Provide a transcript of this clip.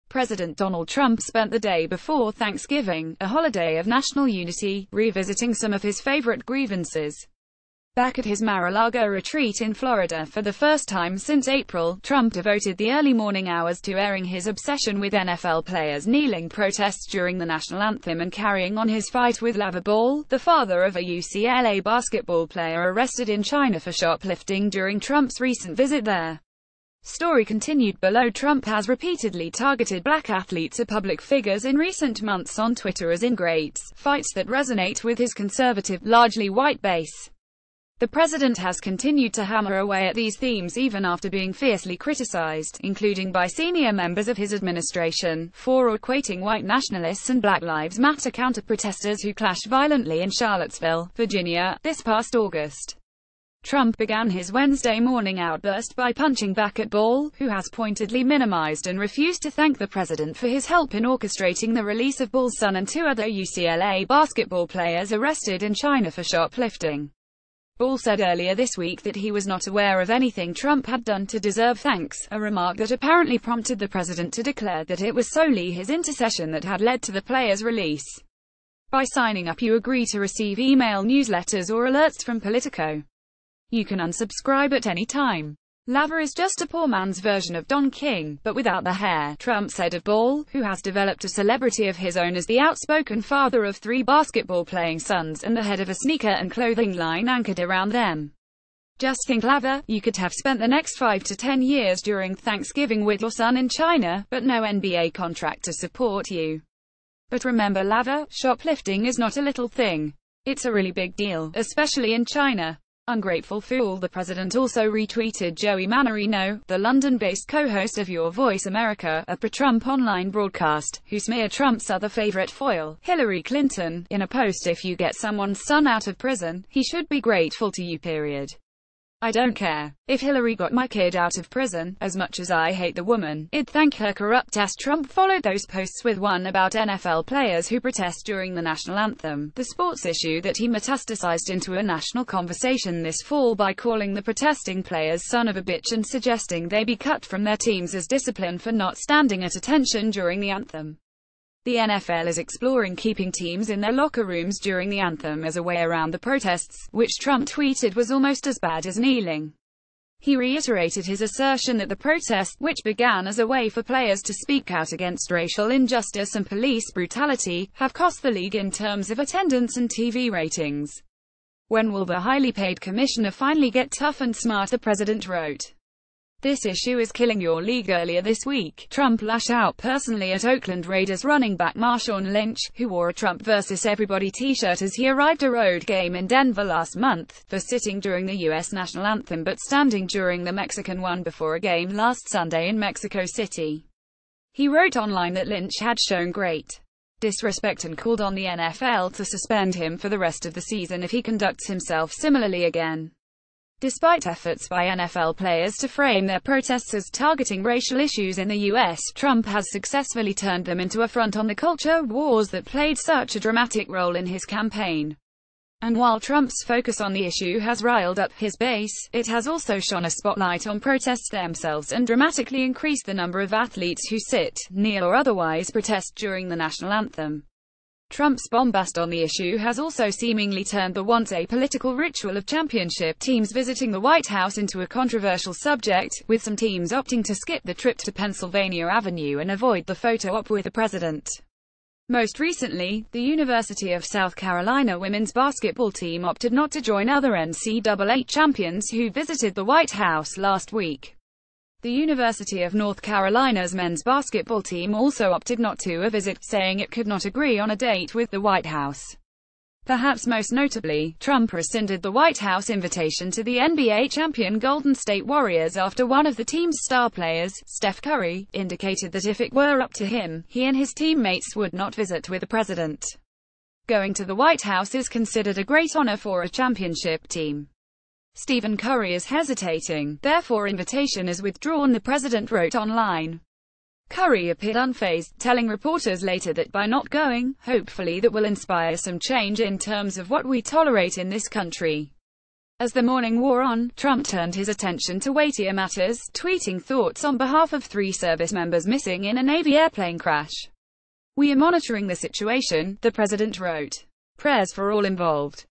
President Donald Trump spent the day before Thanksgiving, a holiday of national unity, revisiting some of his favorite grievances. Back at his Mar-a-Lago retreat in Florida for the first time since April, Trump devoted the early morning hours to airing his obsession with NFL players kneeling protests during the national anthem and carrying on his fight with Lava Ball, the father of a UCLA basketball player arrested in China for shoplifting during Trump's recent visit there. Story continued below. Trump has repeatedly targeted black athletes or public figures in recent months on Twitter as ingrates, fights that resonate with his conservative, largely white base. The president has continued to hammer away at these themes even after being fiercely criticized, including by senior members of his administration, for equating white nationalists and Black Lives Matter counter-protesters who clashed violently in Charlottesville, Virginia, this past August. Trump began his Wednesday morning outburst by punching back at Ball, who has pointedly minimized and refused to thank the president for his help in orchestrating the release of Ball's son and two other UCLA basketball players arrested in China for shoplifting. Ball said earlier this week that he was not aware of anything Trump had done to deserve thanks, a remark that apparently prompted the president to declare that it was solely his intercession that had led to the players' release. By signing up, you agree to receive email newsletters or alerts from Politico. You can unsubscribe at any time. Lava is just a poor man's version of Don King, but without the hair, Trump said of Ball, who has developed a celebrity of his own as the outspoken father of 3 basketball-playing sons and the head of a sneaker and clothing line anchored around them. Just think, Lava, you could have spent the next 5 to 10 years during Thanksgiving with your son in China, but no NBA contract to support you. But remember, Lava, shoplifting is not a little thing. It's a really big deal, especially in China. Ungrateful fool. The president also retweeted Joey Manorino, the London-based co-host of Your Voice America, a pro-Trump online broadcast, who smeared Trump's other favorite foil, Hillary Clinton, in a post. If you get someone's son out of prison, he should be grateful to you, period. I don't care. If Hillary got my kid out of prison, as much as I hate the woman, I'd thank her corrupt ass. Trump followed those posts with one about NFL players who protest during the national anthem, the sports issue that he metastasized into a national conversation this fall by calling the protesting players son of a bitch and suggesting they be cut from their teams as discipline for not standing at attention during the anthem. The NFL is exploring keeping teams in their locker rooms during the anthem as a way around the protests, which Trump tweeted was almost as bad as kneeling. He reiterated his assertion that the protest, which began as a way for players to speak out against racial injustice and police brutality, have cost the league in terms of attendance and TV ratings. When will the highly paid commissioner finally get tough and smart? The president wrote. This issue is killing your league. Earlier this week, Trump lashed out personally at Oakland Raiders running back Marshawn Lynch, who wore a Trump versus Everybody t-shirt as he arrived a road game in Denver last month, for sitting during the U.S. national anthem but standing during the Mexican one before a game last Sunday in Mexico City. He wrote online that Lynch had shown great disrespect and called on the NFL to suspend him for the rest of the season if he conducts himself similarly again. Despite efforts by NFL players to frame their protests as targeting racial issues in the U.S., Trump has successfully turned them into a front on the culture wars that played such a dramatic role in his campaign. And while Trump's focus on the issue has riled up his base, it has also shone a spotlight on protests themselves and dramatically increased the number of athletes who sit, kneel or otherwise protest during the national anthem. Trump's bombast on the issue has also seemingly turned the once apolitical ritual of championship teams visiting the White House into a controversial subject, with some teams opting to skip the trip to Pennsylvania Avenue and avoid the photo op with the president. Most recently, the University of South Carolina women's basketball team opted not to join other NCAA champions who visited the White House last week. The University of North Carolina's men's basketball team also opted not to visit, saying it could not agree on a date with the White House. Perhaps most notably, Trump rescinded the White House invitation to the NBA champion Golden State Warriors after one of the team's star players, Steph Curry, indicated that if it were up to him, he and his teammates would not visit with the president. Going to the White House is considered a great honor for a championship team. Stephen Curry is hesitating, therefore invitation is withdrawn, the president wrote online. Curry appeared unfazed, telling reporters later that by not going, hopefully that will inspire some change in terms of what we tolerate in this country. As the morning wore on, Trump turned his attention to weightier matters, tweeting thoughts on behalf of 3 service members missing in a Navy airplane crash. "We are monitoring the situation," the president wrote. "Prayers for all involved."